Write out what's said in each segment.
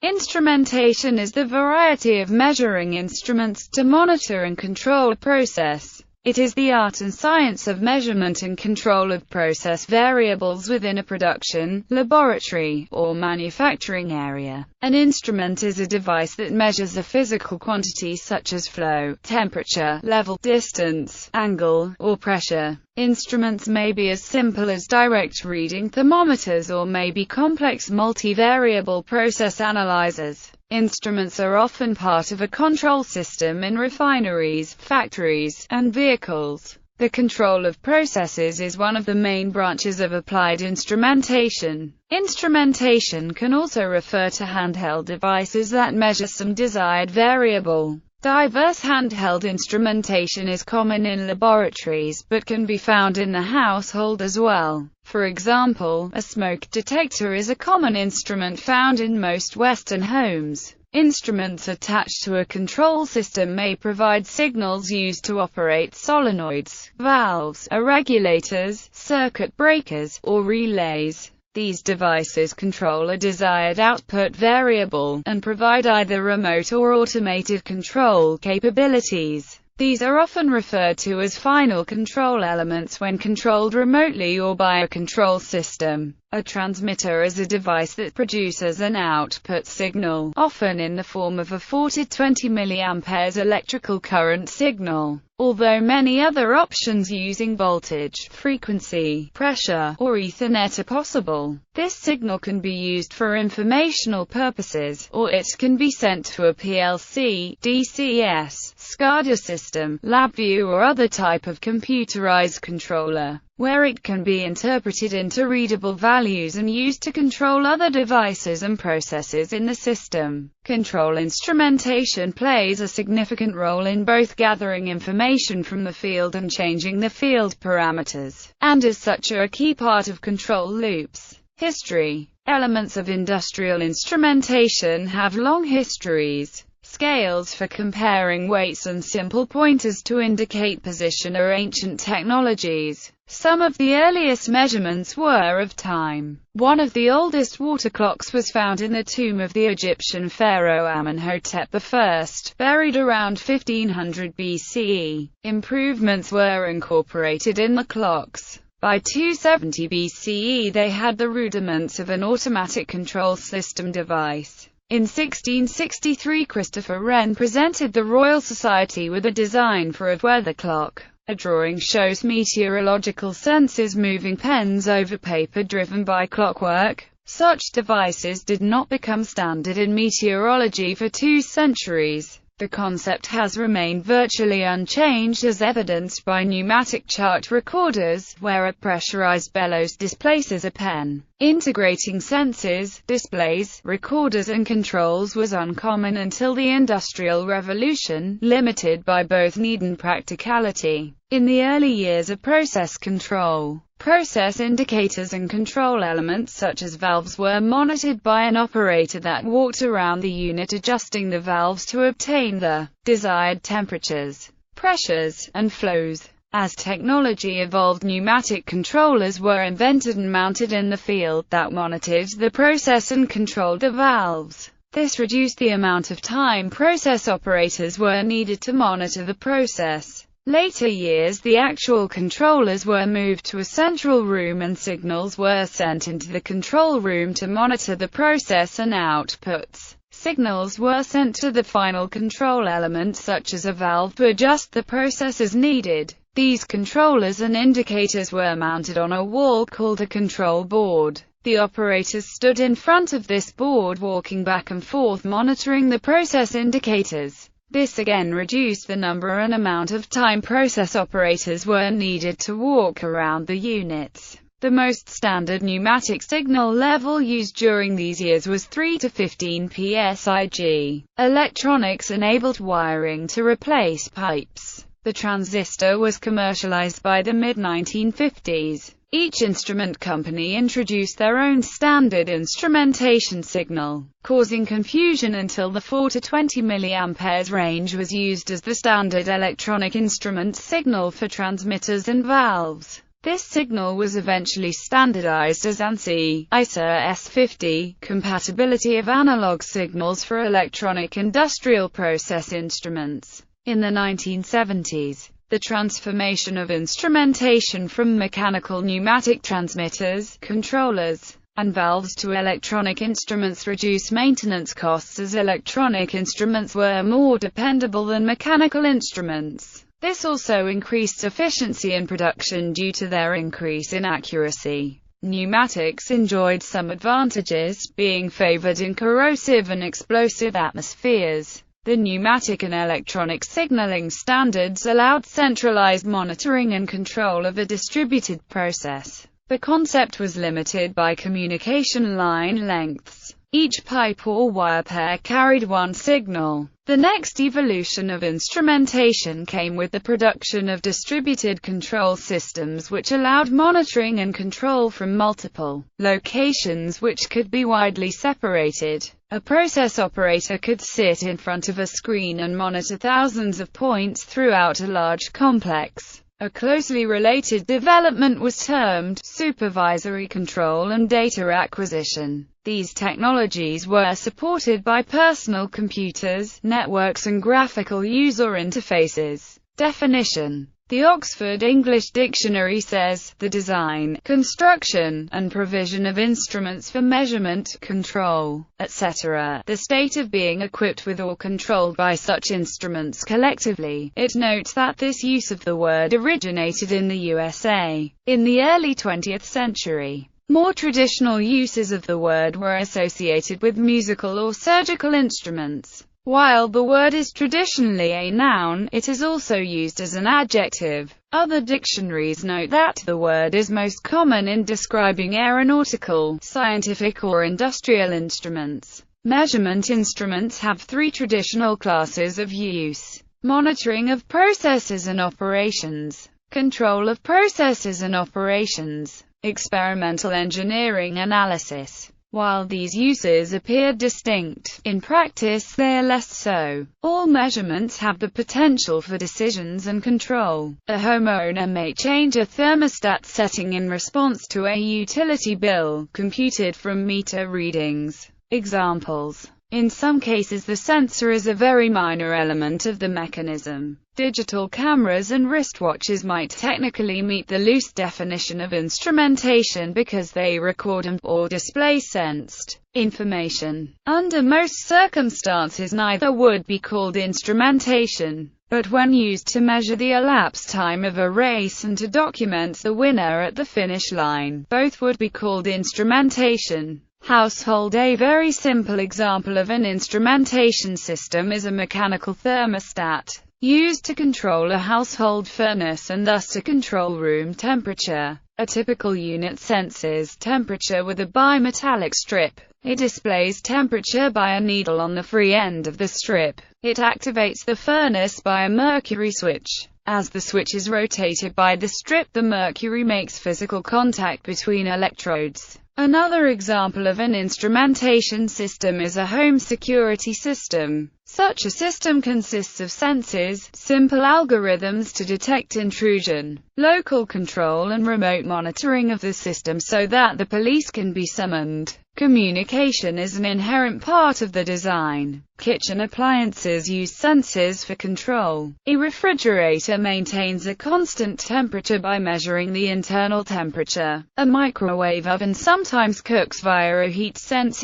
Instrumentation is the variety of measuring instruments to monitor and control a process. It is the art and science of measurement and control of process variables within a production, laboratory, or manufacturing area. An instrument is a device that measures a physical quantity such as flow, temperature, level, distance, angle, or pressure. Instruments may be as simple as direct reading thermometers or may be complex multivariable process analyzers. Instruments are often part of a control system in refineries, factories, and vehicles. The control of processes is one of the main branches of applied instrumentation. Instrumentation can also refer to handheld devices that measure some desired variable. Diverse handheld instrumentation is common in laboratories but can be found in the household as well. For example, a smoke detector is a common instrument found in most Western homes. Instruments attached to a control system may provide signals used to operate solenoids, valves, regulators, circuit breakers, or relays. These devices control a desired output variable, and provide either remote or automated control capabilities. These are often referred to as final control elements when controlled remotely or by a control system. A transmitter is a device that produces an output signal, often in the form of a 4 to 20 mA electrical current signal. Although many other options using voltage, frequency, pressure, or Ethernet are possible, this signal can be used for informational purposes, or it can be sent to a PLC, DCS, SCADA system, LabVIEW or other type of computerized controller, where it can be interpreted into readable values and used to control other devices and processes in the system. Control instrumentation plays a significant role in both gathering information from the field and changing the field parameters, and as such are a key part of control loops. History. Elements of industrial instrumentation have long histories. Scales for comparing weights and simple pointers to indicate position are ancient technologies. Some of the earliest measurements were of time. One of the oldest water clocks was found in the tomb of the Egyptian pharaoh Amenhotep I, buried around 1500 BCE. Improvements were incorporated in the clocks. By 270 BCE they had the rudiments of an automatic control system device. In 1663 Christopher Wren presented the Royal Society with a design for a weather clock. A drawing shows meteorological sensors moving pens over paper driven by clockwork. Such devices did not become standard in meteorology for 2 centuries. The concept has remained virtually unchanged as evidenced by pneumatic chart recorders, where a pressurized bellows displaces a pen. Integrating sensors, displays, recorders and controls was uncommon until the Industrial Revolution, limited by both need and practicality. In the early years of process control, process indicators and control elements such as valves were monitored by an operator that walked around the unit adjusting the valves to obtain the desired temperatures, pressures, and flows. As technology evolved, pneumatic controllers were invented and mounted in the field that monitored the process and controlled the valves. This reduced the amount of time process operators were needed to monitor the process. Later years the actual controllers were moved to a central room and signals were sent into the control room to monitor the process and outputs. Signals were sent to the final control element such as a valve to adjust the process as needed. These controllers and indicators were mounted on a wall called a control board. The operators stood in front of this board walking back and forth monitoring the process indicators. This again reduced the number and amount of time process operators were needed to walk around the units. The most standard pneumatic signal level used during these years was 3 to 15 psig. Electronics enabled wiring to replace pipes. The transistor was commercialized by the mid-1950s. Each instrument company introduced their own standard instrumentation signal, causing confusion until the 4 to 20 mA range was used as the standard electronic instrument signal for transmitters and valves. This signal was eventually standardized as ANSI, ISA S50, compatibility of analog signals for electronic industrial process instruments. In the 1970s, the transformation of instrumentation from mechanical pneumatic transmitters, controllers, and valves to electronic instruments reduced maintenance costs as electronic instruments were more dependable than mechanical instruments. This also increased efficiency in production due to their increase in accuracy. Pneumatics enjoyed some advantages, being favored in corrosive and explosive atmospheres. The pneumatic and electronic signaling standards allowed centralized monitoring and control of a distributed process. The concept was limited by communication line lengths. Each pipe or wire pair carried one signal. The next evolution of instrumentation came with the production of distributed control systems which allowed monitoring and control from multiple locations which could be widely separated. A process operator could sit in front of a screen and monitor thousands of points throughout a large complex. A closely related development was termed supervisory control and data acquisition. These technologies were supported by personal computers, networks and graphical user interfaces. Definition: the Oxford English Dictionary says, the design, construction, and provision of instruments for measurement, control, etc. The state of being equipped with or controlled by such instruments collectively. It notes that this use of the word originated in the USA. In the early 20th century, more traditional uses of the word were associated with musical or surgical instruments. While the word is traditionally a noun, it is also used as an adjective. Other dictionaries note that the word is most common in describing aeronautical, scientific or industrial instruments. Measurement instruments have three traditional classes of use: monitoring of processes and operations, control of processes and operations, experimental engineering analysis. While these uses appear distinct, in practice they are less so. All measurements have the potential for decisions and control. A homeowner may change a thermostat setting in response to a utility bill, computed from meter readings. Examples: in some cases the sensor is a very minor element of the mechanism. Digital cameras and wristwatches might technically meet the loose definition of instrumentation because they record and/or display sensed information. Under most circumstances neither would be called instrumentation, but when used to measure the elapsed time of a race and to document the winner at the finish line, both would be called instrumentation. Household: a very simple example of an instrumentation system is a mechanical thermostat, used to control a household furnace and thus to control room temperature. A typical unit senses temperature with a bimetallic strip. It displays temperature by a needle on the free end of the strip. It activates the furnace by a mercury switch. As the switch is rotated by the strip, the mercury makes physical contact between electrodes. Another example of an instrumentation system is a home security system. Such a system consists of sensors, simple algorithms to detect intrusion, local control and remote monitoring of the system so that the police can be summoned. Communication is an inherent part of the design. Kitchen appliances use sensors for control. A refrigerator maintains a constant temperature by measuring the internal temperature. A microwave oven sometimes cooks via a heat sense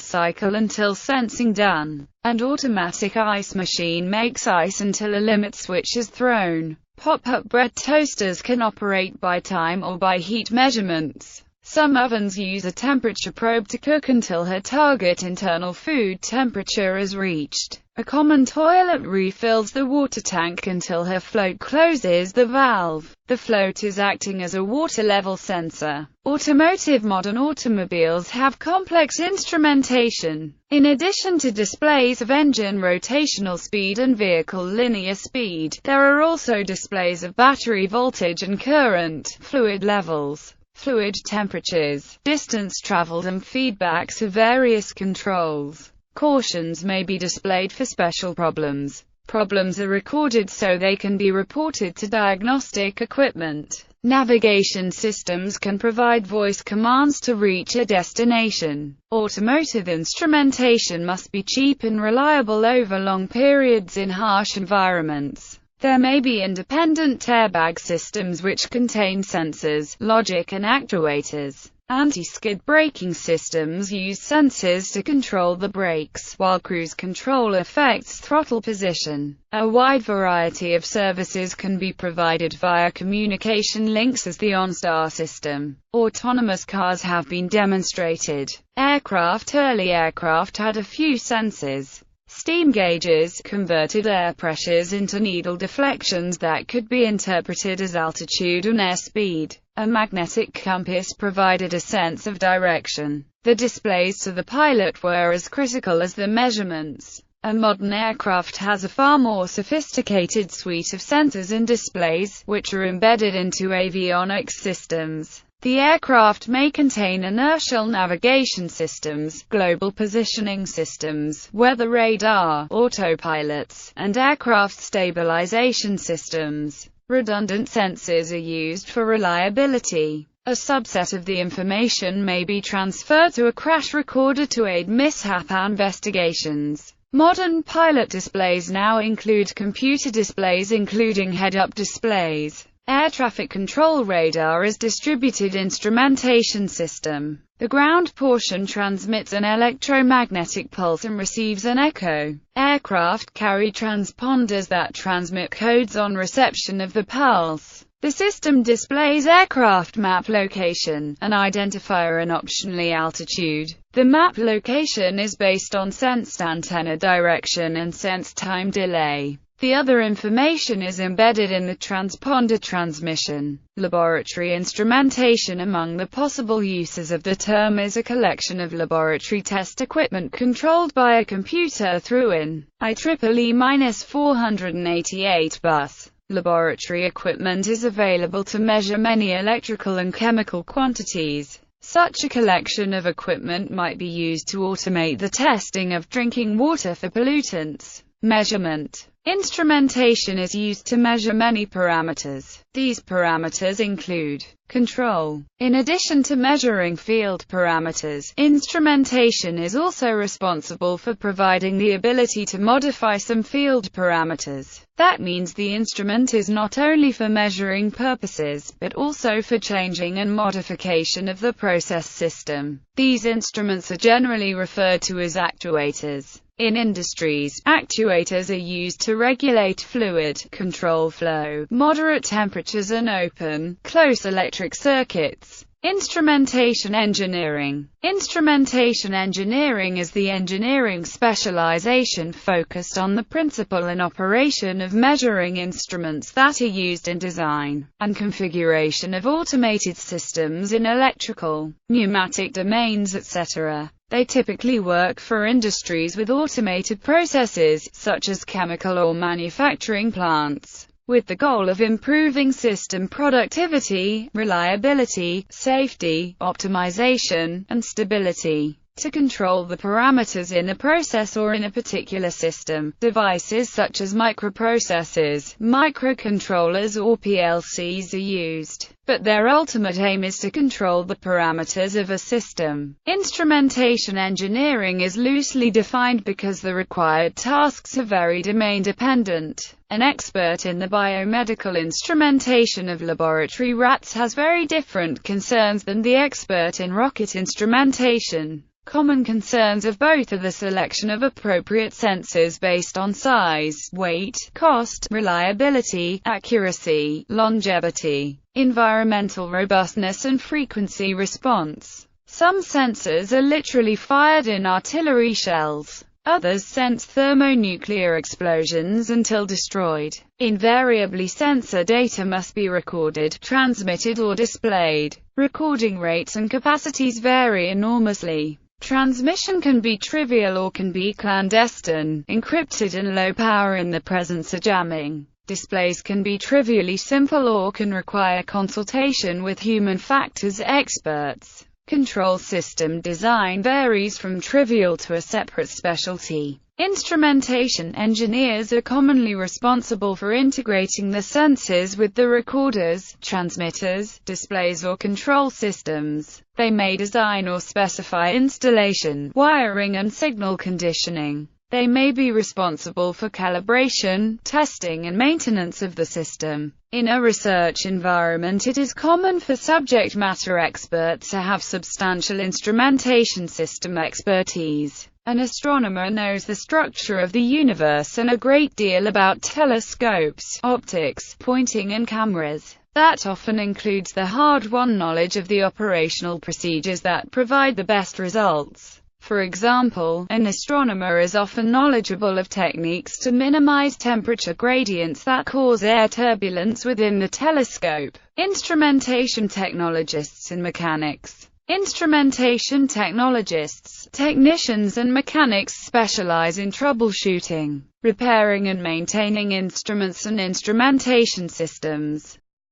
cycle until sensing done. An automatic ice machine makes ice until a limit switch is thrown. Pop-up bread toasters can operate by time or by heat measurements. Some ovens use a temperature probe to cook until her target internal food temperature is reached. A common toilet refills the water tank until her float closes the valve. The float is acting as a water level sensor. Automotive: modern automobiles have complex instrumentation. In addition to displays of engine rotational speed and vehicle linear speed, there are also displays of battery voltage and current, fluid levels, fluid temperatures, distance traveled and feedbacks of various controls. Cautions may be displayed for special problems. Problems are recorded so they can be reported to diagnostic equipment. Navigation systems can provide voice commands to reach a destination. Automotive instrumentation must be cheap and reliable over long periods in harsh environments. There may be independent airbag systems which contain sensors, logic and actuators. Anti-skid braking systems use sensors to control the brakes, while cruise control affects throttle position. A wide variety of services can be provided via communication links as the OnStar system. Autonomous cars have been demonstrated. Early aircraft had a few sensors. Steam gauges converted air pressures into needle deflections that could be interpreted as altitude and airspeed. A magnetic compass provided a sense of direction. The displays to the pilot were as critical as the measurements. A modern aircraft has a far more sophisticated suite of sensors and displays, which are embedded into avionics systems. The aircraft may contain inertial navigation systems, global positioning systems, weather radar, autopilots, and aircraft stabilization systems. Redundant sensors are used for reliability. A subset of the information may be transferred to a crash recorder to aid mishap investigations. Modern pilot displays now include computer displays including head-up displays. Air traffic control radar is distributed instrumentation system. The ground portion transmits an electromagnetic pulse and receives an echo. Aircraft carry transponders that transmit codes on reception of the pulse. The system displays aircraft map location, an identifier and optionally altitude. The map location is based on sensed antenna direction and sensed time delay. The other information is embedded in the transponder transmission. Laboratory instrumentation. Among the possible uses of the term is a collection of laboratory test equipment controlled by a computer through an IEEE-488 bus. Laboratory equipment is available to measure many electrical and chemical quantities. Such a collection of equipment might be used to automate the testing of drinking water for pollutants. Measurement. Instrumentation is used to measure many parameters. These parameters include control. In addition to measuring field parameters, instrumentation is also responsible for providing the ability to modify some field parameters. That means the instrument is not only for measuring purposes, but also for changing and modification of the process system. These instruments are generally referred to as actuators. In industries, actuators are used to regulate fluid, control flow, moderate temperatures and open, close electric circuits. Instrumentation engineering. Instrumentation engineering is the engineering specialization focused on the principle and operation of measuring instruments that are used in design and configuration of automated systems in electrical, pneumatic domains, etc. They typically work for industries with automated processes, such as chemical or manufacturing plants, with the goal of improving system productivity, reliability, safety, optimization, and stability. To control the parameters in a process or in a particular system, devices such as microprocessors, microcontrollers or PLCs are used, but their ultimate aim is to control the parameters of a system. Instrumentation engineering is loosely defined because the required tasks are very domain-dependent. An expert in the biomedical instrumentation of laboratory rats has very different concerns than the expert in rocket instrumentation. Common concerns of both are the selection of appropriate sensors based on size, weight, cost, reliability, accuracy, longevity, environmental robustness and frequency response. Some sensors are literally fired in artillery shells. Others sense thermonuclear explosions until destroyed. Invariably, sensor data must be recorded, transmitted or displayed. Recording rates and capacities vary enormously. Transmission can be trivial or can be clandestine, encrypted and low power in the presence of jamming. Displays can be trivially simple or can require consultation with human factors experts. Control system design varies from trivial to a separate specialty. Instrumentation engineers are commonly responsible for integrating the sensors with the recorders, transmitters, displays or control systems. They may design or specify installation, wiring and signal conditioning. They may be responsible for calibration, testing and maintenance of the system. In a research environment, it is common for subject matter experts to have substantial instrumentation system expertise. An astronomer knows the structure of the universe and a great deal about telescopes, optics, pointing and cameras. That often includes the hard-won knowledge of the operational procedures that provide the best results. For example, an astronomer is often knowledgeable of techniques to minimize temperature gradients that cause air turbulence within the telescope. Instrumentation technologists and mechanics. Instrumentation technologists, technicians and mechanics specialize in troubleshooting, repairing and maintaining instruments and instrumentation systems.